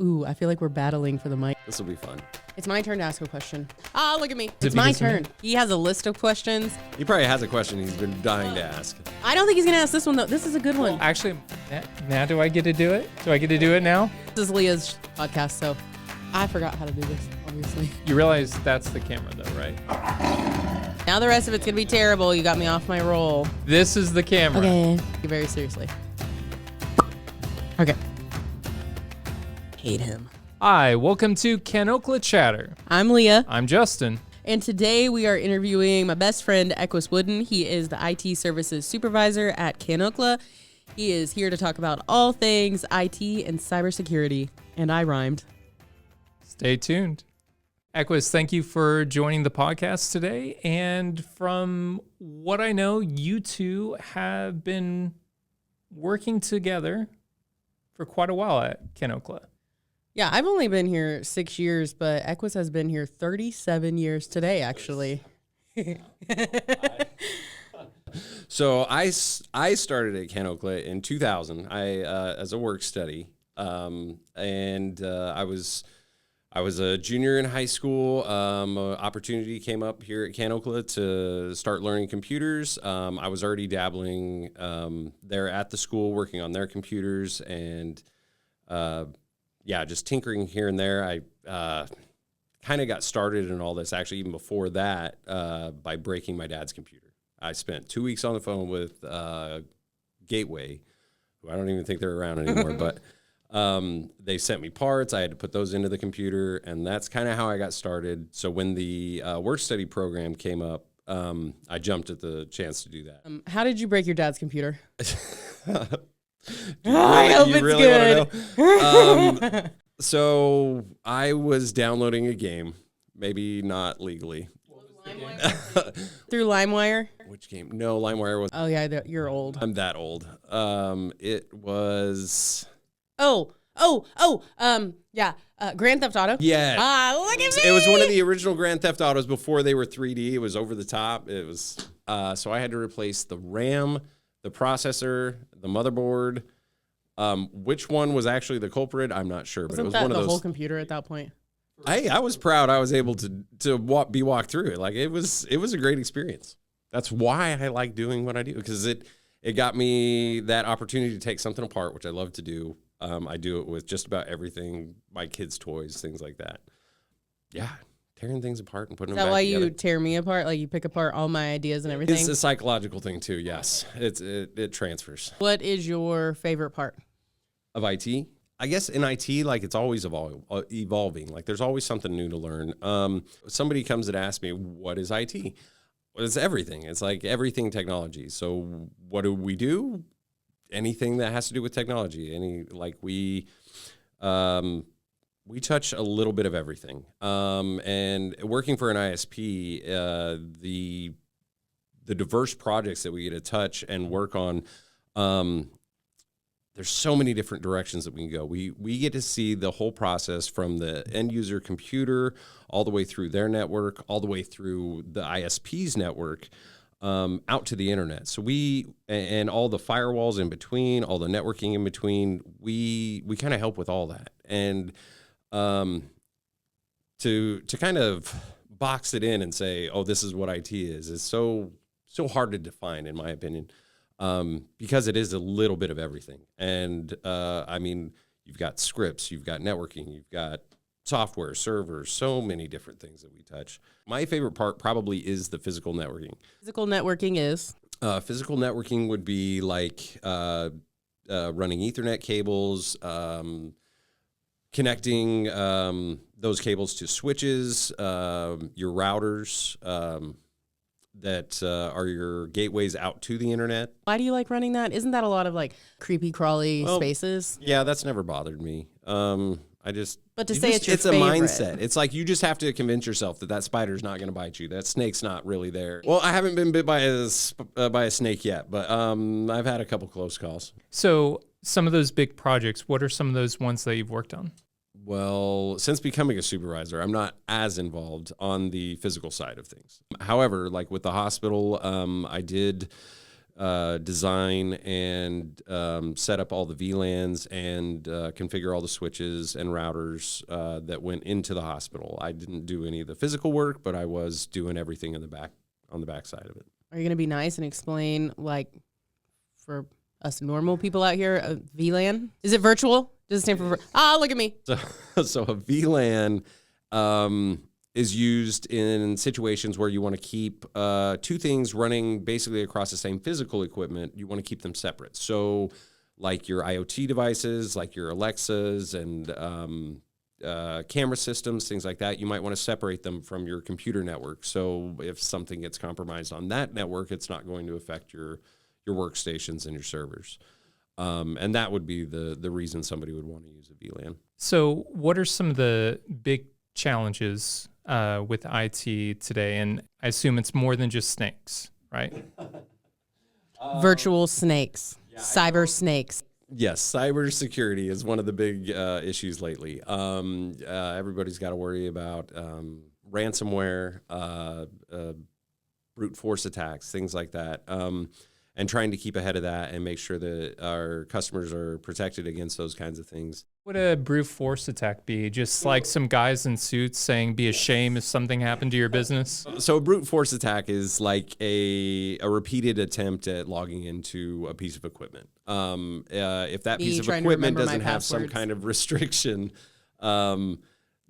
Ooh, I feel like we're battling for the mic. This will be fun. It's my turn to ask a question. Ah, look at me. It's my turn. He has a list of questions. He probably has a question he's been dying to ask. I don't think he's going to ask this one, though. This is a good one. Actually, now do I get to do it? Do I get to do it now? This is Leah's podcast, so I forgot how to do this, obviously. You realize that's the camera, though, right? Now the rest of it's going to be terrible. You got me off my roll. This is the camera. Okay. Very seriously. Okay. Hate him. Hi, welcome to Kanokla Chatter. I'm Leah. I'm Justin. And today we are interviewing my best friend, Equis Woodin. He is the IT services supervisor at Kanokla. He is here to talk about all things IT and cybersecurity. And I rhymed. Stay tuned. Equis, thank you for joining the podcast today. And from what I know, you two have been working together for quite a while at Kanokla. Yeah, I've only been here 6 years, but Equis has been here 37 years today, actually. So I started at Kanokla in 2000. As a work study, and I was a junior in high school. An opportunity came up here at Kanokla to start learning computers. I was already dabbling there at the school, working on their computers, and just tinkering here and there. I kind of got started in all this, actually, even before that, by breaking my dad's computer. I spent 2 weeks on the phone with Gateway, who I don't even think they're around anymore, but they sent me parts. I had to put those into the computer, and that's kind of how I got started. So when the work study program came up, I jumped at the chance to do that. How did you break your dad's computer? I hope it's good. So I was downloading a game, maybe not legally. Through LimeWire? Which game? No, LimeWire was. Oh yeah, you're old. I'm that old. It was. Grand Theft Auto. Yeah. Look at me. It was one of the original Grand Theft Autos before they were 3D. It was over the top. It was. So I had to replace the RAM, the processor, the motherboard. Which one was actually the culprit? I'm not sure, but it was one of those. The whole computer at that point? I was proud I was able to be walked through it. Like it was a great experience. That's why I like doing what I do, because it got me that opportunity to take something apart, which I love to do. I do it with just about everything, my kids' toys, things like that. Yeah, tearing things apart and putting them back together. Is that why you tear me apart? Like you pick apart all my ideas and everything? It's a psychological thing too, yes. It transfers. What is your favorite part of IT? I guess in IT, like it's always evolving. Like there's always something new to learn. Somebody comes and asks me, what is IT? Well, it's everything. It's like everything technology. So what do? Anything that has to do with technology. We touch a little bit of everything. And working for an ISP, the diverse projects that we get to touch and work on, there's so many different directions that we can go. We get to see the whole process from the end user computer all the way through their network, all the way through the ISP's network, out to the internet. So and all the firewalls in between, all the networking in between, we kind of help with all that. And to kind of box it in and say, oh, this is what IT is so hard to define, in my opinion. Because it is a little bit of everything. And, you've got scripts, you've got networking, you've got software, servers, so many different things that we touch. My favorite part probably is the physical networking. Physical networking is? Physical networking would be like running Ethernet cables, connecting those cables to switches, your routers, that are your gateways out to the internet. Why do you like running that? Isn't that a lot of like creepy crawly spaces? Yeah, that's never bothered me. But to say it's your favorite. A mindset. It's like you just have to convince yourself that spider's not going to bite you. That snake's not really there. Well, I haven't been bit by a snake yet, but I've had a couple close calls. So some of those big projects, what are some of those ones that you've worked on? Well, since becoming a supervisor, I'm not as involved on the physical side of things. However, like with the hospital, I did design and set up all the VLANs and configure all the switches and routers that went into the hospital. I didn't do any of the physical work, but I was doing everything on the back side of it. Are you going to be nice and explain, like, for us normal people out here, a VLAN? Is it virtual? Does it stand for? Look at me. So a VLAN is used in situations where you want to keep two things running basically across the same physical equipment. You want to keep them separate. So like your IoT devices, like your Alexas and camera systems, things like that, you might want to separate them from your computer network. So if something gets compromised on that network, it's not going to affect your workstations and your servers. And that would be the reason somebody would want to use a VLAN. So what are some of the big challenges with IT today? And I assume it's more than just snakes, right? Virtual snakes, cyber snakes. Yes, cybersecurity is one of the big issues lately. Everybody's got to worry about ransomware, brute force attacks, things like that, and trying to keep ahead of that and make sure that our customers are protected against those kinds of things. Would a brute force attack be? Just like some guys in suits saying, be a shame if something happened to your business? So a brute force attack is like a repeated attempt at logging into a piece of equipment. If that piece of equipment doesn't have some kind of restriction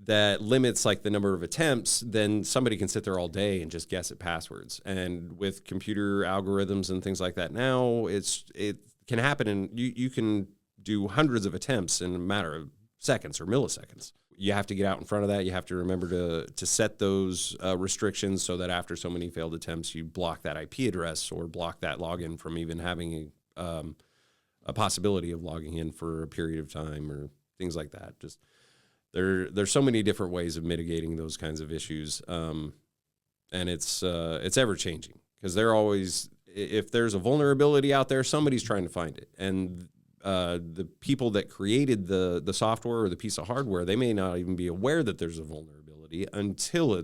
that limits like the number of attempts, then somebody can sit there all day and just guess at passwords. And with computer algorithms and things like that now, it can happen, and you can do hundreds of attempts in a matter of seconds or milliseconds. You have to get out in front of that. You have to remember to set those restrictions so that after so many failed attempts, you block that IP address or block that login from even having a possibility of logging in for a period of time or things like that. Just there's so many different ways of mitigating those kinds of issues, and it's ever changing because if there's a vulnerability out there, somebody's trying to find it, and the people that created the software or the piece of hardware, they may not even be aware that there's a vulnerability until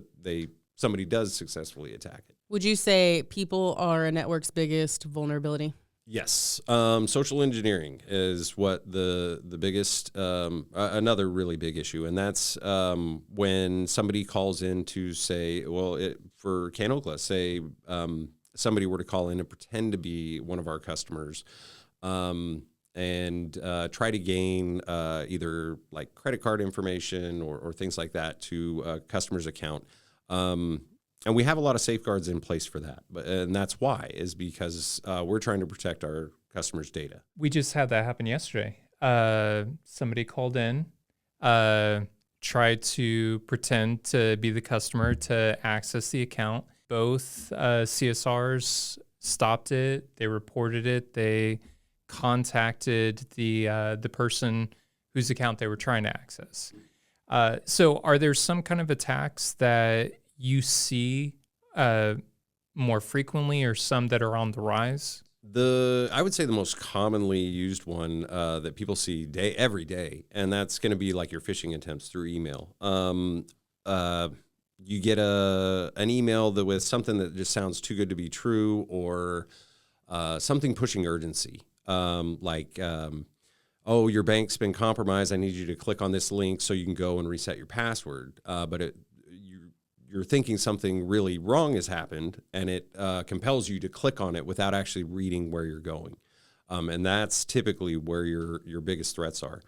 somebody does successfully attack it. Would you say people are a network's biggest vulnerability? Yes. Social engineering is what the biggest, another really big issue. And that's when somebody calls in to say, for Kanokla, say somebody were to call in and pretend to be one of our customers and try to gain either like credit card information or things like that to a customer's account. And we have a lot of safeguards in place for that. And that's why, is because we're trying to protect our customers' data. We just had that happen yesterday. Somebody called in, tried to pretend to be the customer to access the account. Both CSRs stopped it. They reported it. They contacted the person whose account they were trying to access. So are there some kind of attacks that you see more frequently, or some that are on the rise? I would say the most commonly used one that people see every day, and that's going to be like your phishing attempts through email. You get an email with something that just sounds too good to be true, or something pushing urgency, like, oh, your bank's been compromised. I need you to click on this link so you can go and reset your password. But you're thinking something really wrong has happened, and it compels you to click on it without actually reading where you're going. And that's typically where your biggest threats are.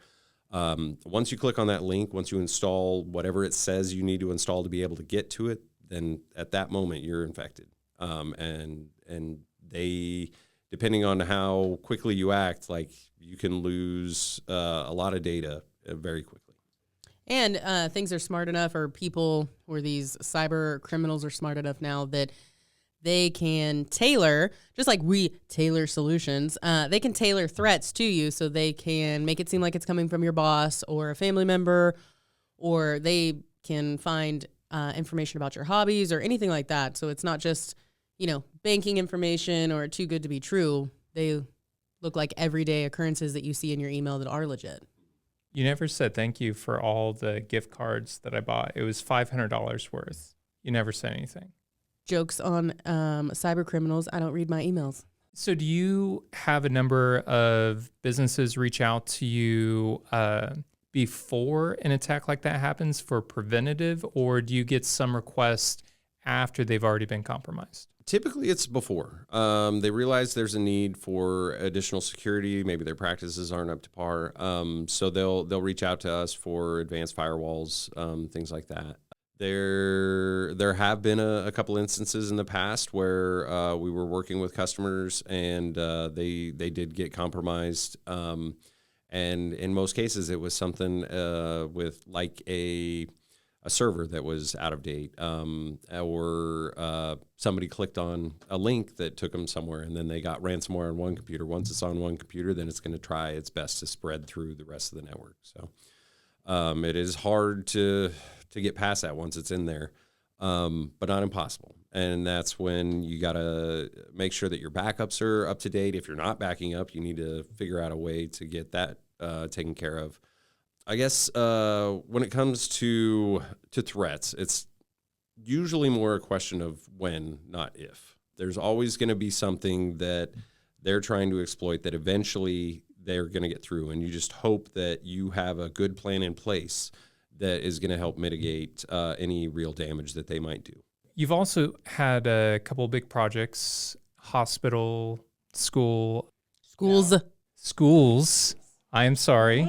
Once you click on that link, once you install whatever it says you need to install to be able to get to it, then at that moment you're infected. And they, depending on how quickly you act, like you can lose a lot of data very quickly. And things are smart enough, or people or these cyber criminals are smart enough now that they can tailor, just like we tailor solutions, they can tailor threats to you, so they can make it seem like it's coming from your boss or a family member, or they can find information about your hobbies or anything like that. So it's not just, banking information or too good to be true. They look like everyday occurrences that you see in your email that are legit. You never said thank you for all the gift cards that I bought. It was $500 worth. You never said anything. Jokes on cyber criminals. I don't read my emails. So do you have a number of businesses reach out to you before an attack like that happens for preventative, or do you get some requests after they've already been compromised? Typically, it's before. They realize there's a need for additional security. Maybe their practices aren't up to par. So they'll reach out to us for advanced firewalls, things like that. There have been a couple instances in the past where we were working with customers and they did get compromised. And in most cases, it was something with like a server that was out of date, or somebody clicked on a link that took them somewhere, and then they got ransomware on one computer. Once it's on one computer, then it's going to try its best to spread through the rest of the network. So it is hard to get past that once it's in there, but not impossible. And that's when you got to make sure that your backups are up to date. If you're not backing up, you need to figure out a way to get that taken care of. I guess when it comes to threats, it's usually more a question of when, not if. There's always going to be something that they're trying to exploit that eventually they're going to get through, and you just hope that you have a good plan in place that is going to help mitigate any real damage that they might do. You've also had a couple of big projects, hospital, schools. I am sorry.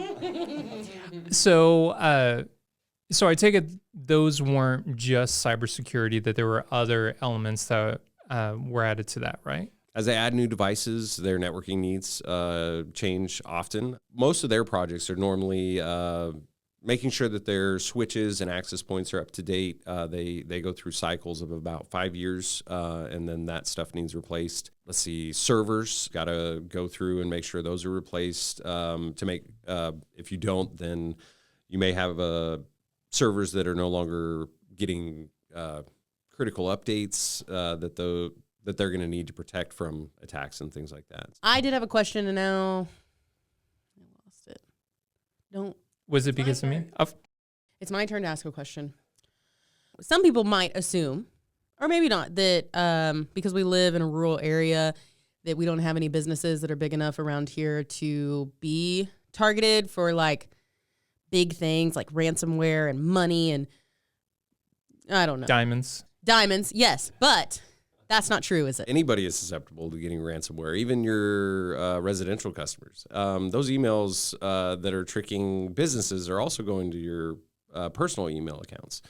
So I take it those weren't just cybersecurity, that there were other elements that were added to that, right? As they add new devices, their networking needs change often. Most of their projects are normally making sure that their switches and access points are up to date. They go through cycles of about 5 years, and then that stuff needs replaced. Let's see, servers, got to go through and make sure those are replaced. To make, if you don't, then you may have servers that are no longer getting critical updates that they're going to need to protect from attacks and things like that. I did have a question, and now I lost it. Was it because of me? It's my turn to ask a question. Some people might assume, or maybe not, that because we live in a rural area, that we don't have any businesses that are big enough around here to be targeted for like big things like ransomware and money and I don't know. Diamonds, yes, but that's not true, is it? Anybody is susceptible to getting ransomware, even your residential customers. Those emails that are tricking businesses are also going to your personal email accounts.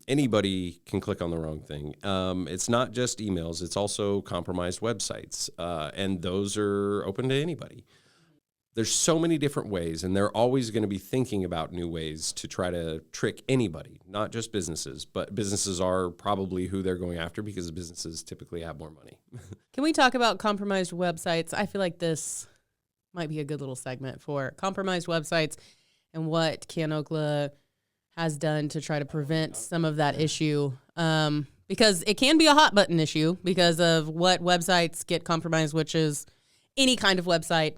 Anybody can click on the wrong thing. It's not just emails, it's also compromised websites, and those are open to anybody. There's so many different ways, and they're always going to be thinking about new ways to try to trick anybody, not just businesses, but businesses are probably who they're going after because businesses typically have more money. Can we talk about compromised websites? I feel like this might be a good little segment for compromised websites and what Kanokla has done to try to prevent some of that issue, because it can be a hot button issue because of what websites get compromised, which is any kind of website,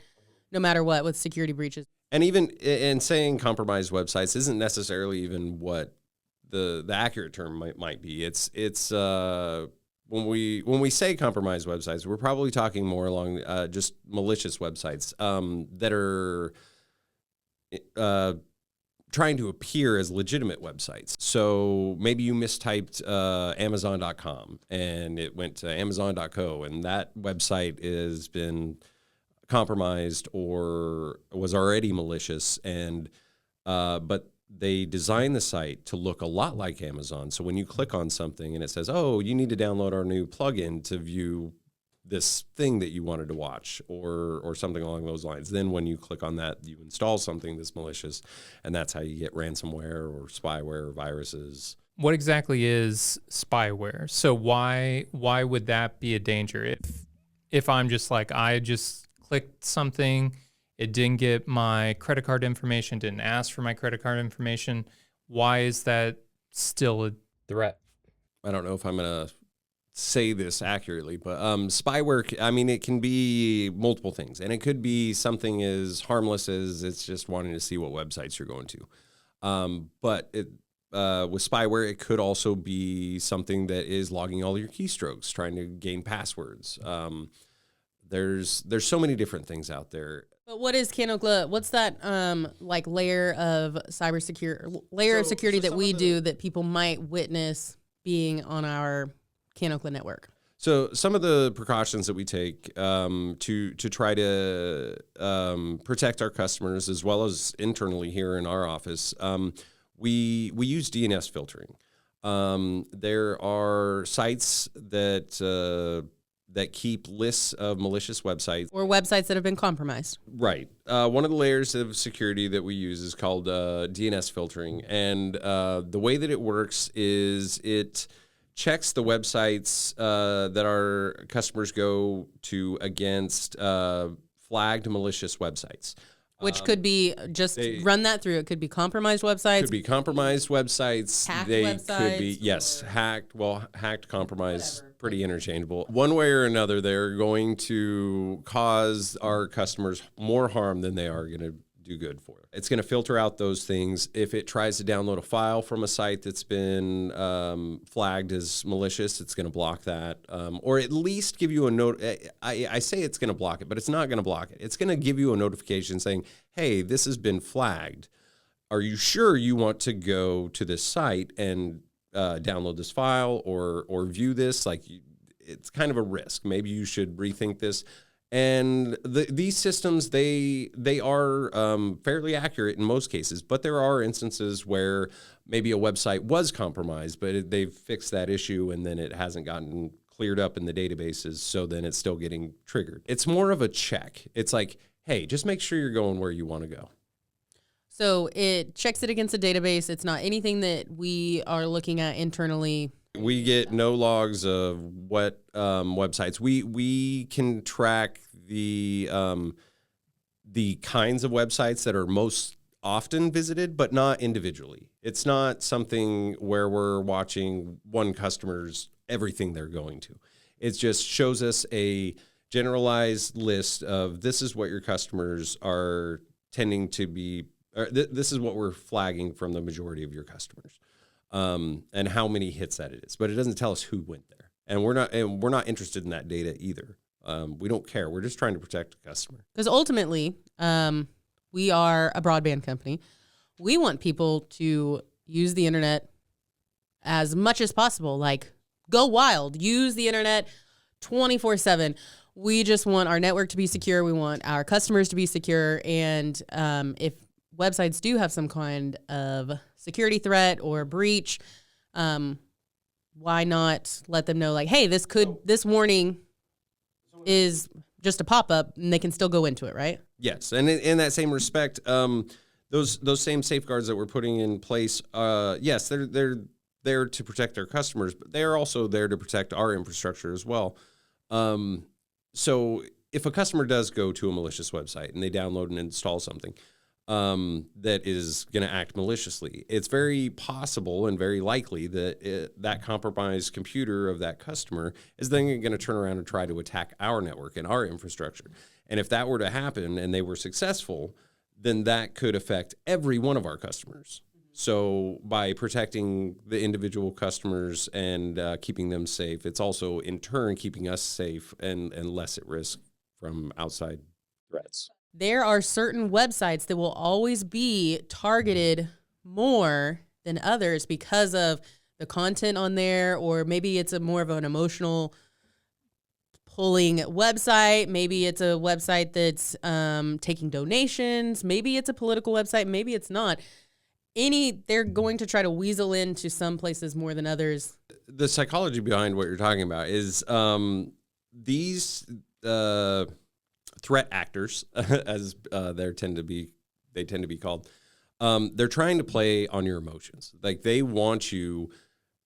no matter what, with security breaches. And even in saying compromised websites isn't necessarily even what the accurate term might be. It's when we say compromised websites, we're probably talking more along just malicious websites that are trying to appear as legitimate websites. So maybe you mistyped Amazon.com and it went to Amazon.co, and that website has been compromised or was already malicious, and but they designed the site to look a lot like Amazon. So when you click on something and it says, oh, you need to download our new plugin to view this thing that you wanted to watch, or something along those lines, then when you click on that, you install something that's malicious, and that's how you get ransomware or spyware or viruses. What exactly is spyware? So why would that be a danger? If I'm just like, I just clicked something, it didn't get my credit card information, didn't ask for my credit card information, why is that still a threat? I don't know if I'm going to say this accurately, but spyware, I mean, it can be multiple things, and it could be something as harmless as it's just wanting to see what websites you're going to. But with spyware, it could also be something that is logging all your keystrokes, trying to gain passwords. There's so many different things out there. But what is Kanokla? What's that like layer of security that we do that people might witness being on our Kanokla network? So some of the precautions that we take to try to protect our customers, as well as internally here in our office, we use DNS filtering. There are sites that keep lists of malicious websites. Or websites that have been compromised. Right. One of the layers of security that we use is called DNS filtering. And the way that it works is it checks the websites that our customers go to against flagged malicious websites. Which could be, run that through. It could be compromised websites. Could be compromised websites. Hacked they websites. Could be, yes, hacked. Well, hacked, compromised, pretty interchangeable. One way or another, they're going to cause our customers more harm than they are going to do good for them. It's going to filter out those things. If it tries to download a file from a site that's been flagged as malicious, it's going to block that, or at least give you a note. I say it's going to block it, but it's not going to block it. It's going to give you a notification saying, hey, this has been flagged. Are you sure you want to go to this site and download this file or view this? Like, it's kind of a risk. Maybe you should rethink this. And these systems, they are fairly accurate in most cases, but there are instances where maybe a website was compromised, but they've fixed that issue and then it hasn't gotten cleared up in the databases, so then it's still getting triggered. It's more of a check. It's like, hey, just make sure you're going where you want to go. So it checks it against a database. It's not anything that we are looking at internally. We get no logs of what websites. We can track the kinds of websites that are most often visited, but not individually. It's not something where we're watching one customer's everything they're going to. It just shows us a generalized list of this is what your customers are tending to be, or this is what we're flagging from the majority of your customers. And how many hits that it is, but it doesn't tell us who went there, and we're not interested in that data either. We don't care. We're just trying to protect the customer. Because ultimately, we are a broadband company. We want people to use the internet as much as possible. Like, go wild, use the internet 24/7. We just want our network to be secure. We want our customers to be secure, and if websites do have some kind of security threat or breach, why not let them know, like, hey, this warning is just a pop-up, and they can still go into it, right? Yes, and in that same respect, those same safeguards that we're putting in place, yes, they're there to protect our customers, but they are also there to protect our infrastructure as well. So if a customer does go to a malicious website and they download and install something that is going to act maliciously, it's very possible and very likely that that compromised computer of that customer is then going to turn around and try to attack our network and our infrastructure. And if that were to happen and they were successful, then that could affect every one of our customers. So by protecting the individual customers and keeping them safe, it's also in turn keeping us safe and less at risk from outside threats. There are certain websites that will always be targeted more than others because of the content on there, or maybe it's more of an emotional pulling website. Maybe it's a website that's taking donations. Maybe it's a political website. Maybe it's not. They're going to try to weasel into some places more than others. The psychology behind what you're talking about is these threat actors, as they tend to be called. They're trying to play on your emotions. Like, they want you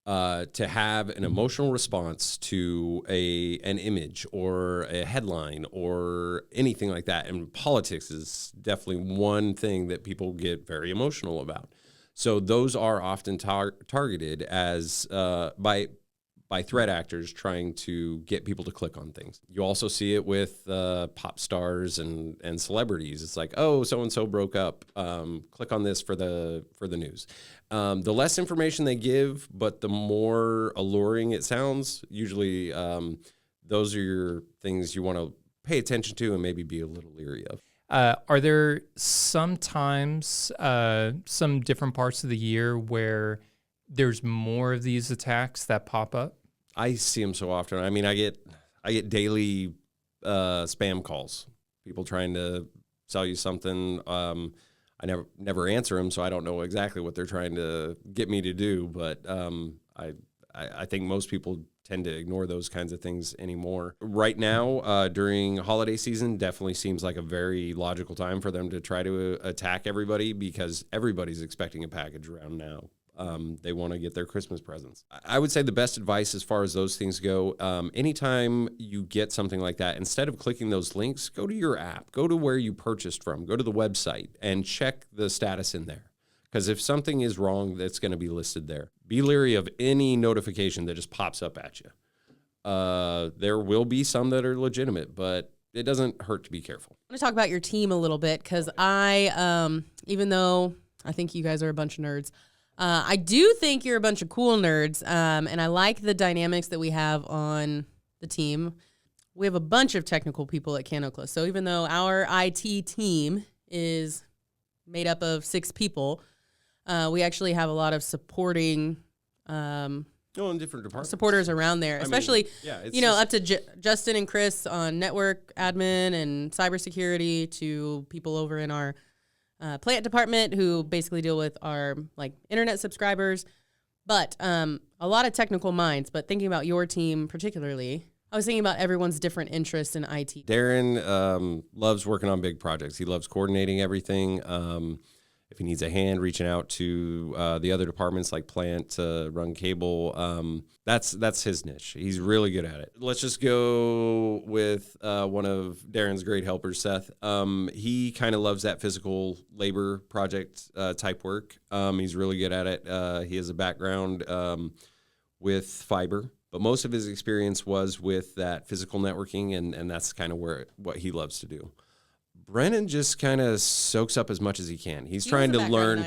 to have an emotional response to an image or a headline or anything like that. And politics is definitely one thing that people get very emotional about. So those are often targeted as by threat actors trying to get people to click on things. You also see it with pop stars and celebrities. It's like, oh, so-and-so broke up. Click on this for the news. The less information they give, but the more alluring it sounds, usually those are your things you want to pay attention to and maybe be a little leery of. Are there sometimes some different parts of the year where there's more of these attacks that pop up? I see them so often. I mean, I get daily spam calls, people trying to sell you something. I never answer them, so I don't know exactly what they're trying to get me to do. But I think most people tend to ignore those kinds of things anymore. Right now, during holiday season, definitely seems like a very logical time for them to try to attack everybody because everybody's expecting a package around now. They want to get their Christmas presents. I would say the best advice as far as those things go, anytime you get something like that, instead of clicking those links, go to your app, go to where you purchased from, go to the website and check the status in there. Because if something is wrong, that's going to be listed there. Be leery of any notification that just pops up at you. There will be some that are legitimate, but it doesn't hurt to be careful. I want to talk about your team a little bit because even though I think you guys are a bunch of nerds, I do think you're a bunch of cool nerds, and I like the dynamics that we have on the team. We have a bunch of technical people at Kanokla, so even though our IT team is made up of 6 people, we actually have a lot of supporting in different departments. Supporters around there, especially, up to Justin and Chris on network admin and cybersecurity, to people over in our plant department who basically deal with our internet subscribers, but a lot of technical minds. But thinking about your team particularly, I was thinking about everyone's different interests in IT. Darren loves working on big projects. He loves coordinating everything. If he needs a hand reaching out to the other departments like plant to run cable, that's his niche. He's really good at it. Let's just go with one of Darren's great helpers, Seth. He kind of loves that physical labor project type work. He's really good at it. He has a background with fiber, but most of his experience was with that physical networking, and that's kind of what he loves to do. Brennan just kind of soaks up as much as he can. He's trying to learn.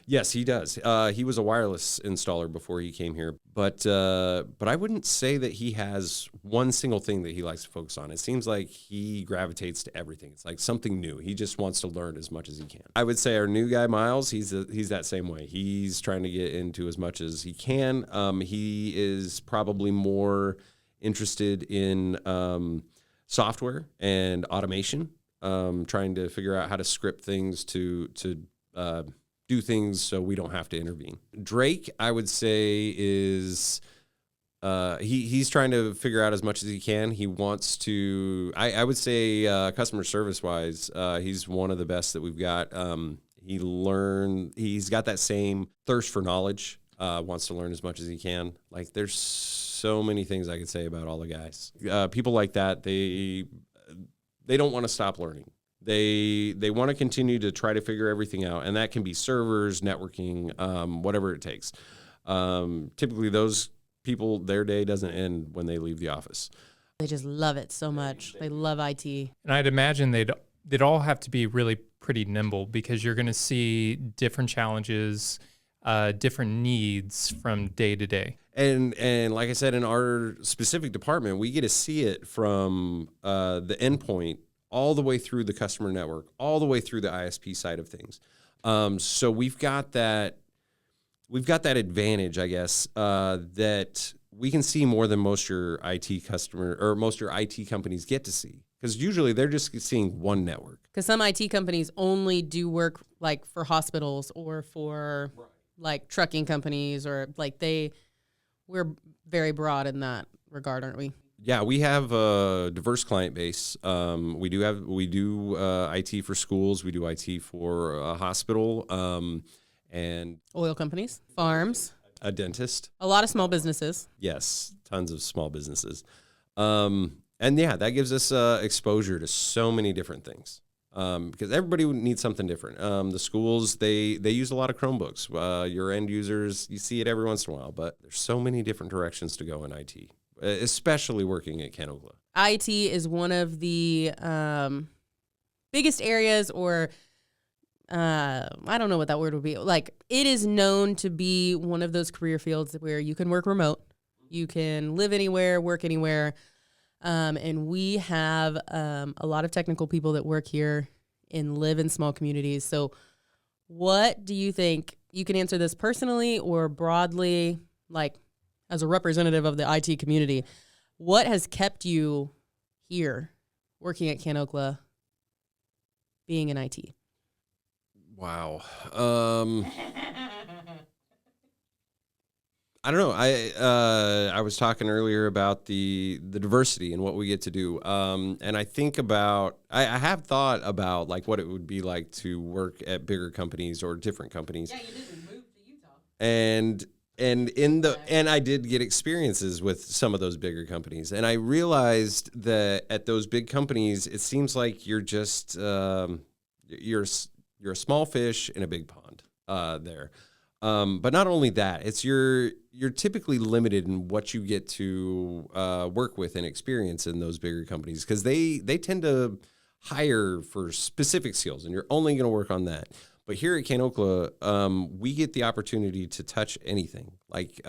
Yes, he does. He was a wireless installer before he came here, but I wouldn't say that he has one single thing that he likes to focus on. It seems like he gravitates to everything. It's like something new. He just wants to learn as much as he can. I would say our new guy, Miles, he's that same way. He's trying to get into as much as he can. He is probably more interested in software and automation. Trying to figure out how to script things to do things so we don't have to intervene. Drake, I would say, is he's trying to figure out as much as he can. He wants to. I would say customer service wise, he's one of the best that we've got. He's got that same thirst for knowledge. Wants to learn as much as he can. There's so many things I could say about all the guys. People like that, they don't want to stop learning. They want to continue to try to figure everything out, and that can be servers, networking, whatever it takes. Typically, those people, their day doesn't end when they leave the office. They just love it so much. They love IT. And I'd imagine they'd all have to be really pretty nimble because you're going to see different challenges, different needs from day to day. And like I said, in our specific department, we get to see it from the endpoint all the way through the customer network, all the way through the ISP side of things. So we've got that advantage, I guess, that we can see more than most your IT customer or most your IT companies get to see. Because usually they're just seeing one network. Because some IT companies only do work for hospitals or for trucking companies or we're very broad in that regard, aren't we? Yeah, we have a diverse client base. We do IT for schools. We do IT for a hospital, and oil companies, farms, a dentist, a lot of small businesses. Yes, tons of small businesses, and yeah, that gives us exposure to so many different things. Because everybody needs something different. The schools, they use a lot of Chromebooks. Your end users, you see it every once in a while, but there's so many different directions to go in IT, especially working at Kanokla. IT is one of the biggest areas, or I don't know what that word would be. It is known to be one of those career fields where you can work remote, you can live anywhere, work anywhere. And we have a lot of technical people that work here and live in small communities. So what do you think? You can answer this personally or broadly, like as a representative of the IT community. What has kept you here working at Kanokla, being in IT? Wow. I don't know. I was talking earlier about the diversity and what we get to do. And I think about I have thought about like what it would be like to work at bigger companies or different companies. Yeah, you didn't move to Utah. And I did get experiences with some of those bigger companies. And I realized that at those big companies, it seems like you're just you're a small fish in a big pond there. But not only that, it's you're typically limited in what you get to work with and experience in those bigger companies because they tend to hire for specific skills, and you're only going to work on that. But here at Kanokla, we get the opportunity to touch anything. Like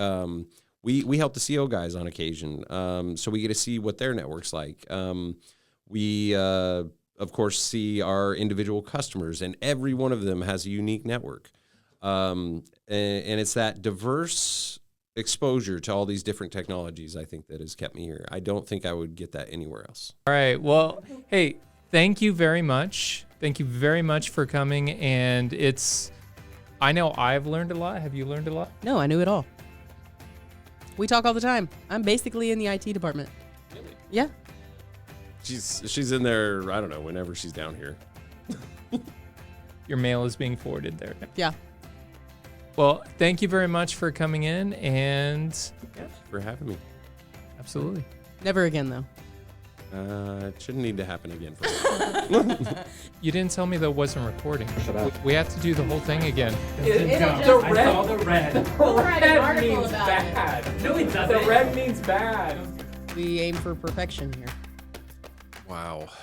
we help the CO guys on occasion, so we get to see what their network's like. We of course see our individual customers, and every one of them has a unique network. And it's that diverse exposure to all these different technologies, I think, that has kept me here. I don't think I would get that anywhere else. All right. Well, hey, thank you very much. Thank you very much for coming. And I know I've learned a lot. Have you learned a lot? No, I knew it all. We talk all the time. I'm basically in the IT department. Really? Yeah. She's in there, I don't know, whenever she's down here. Your mail is being forwarded there. Yeah. Well, thank you very much for coming in, and For having me. absolutely. Never again, though. It shouldn't need to happen again for me. You didn't tell me that wasn't recording. Shut up. We have to do the whole thing again. I saw the red. write an article means about bad. No, it doesn't. The red means bad. We aim for perfection here. Wow.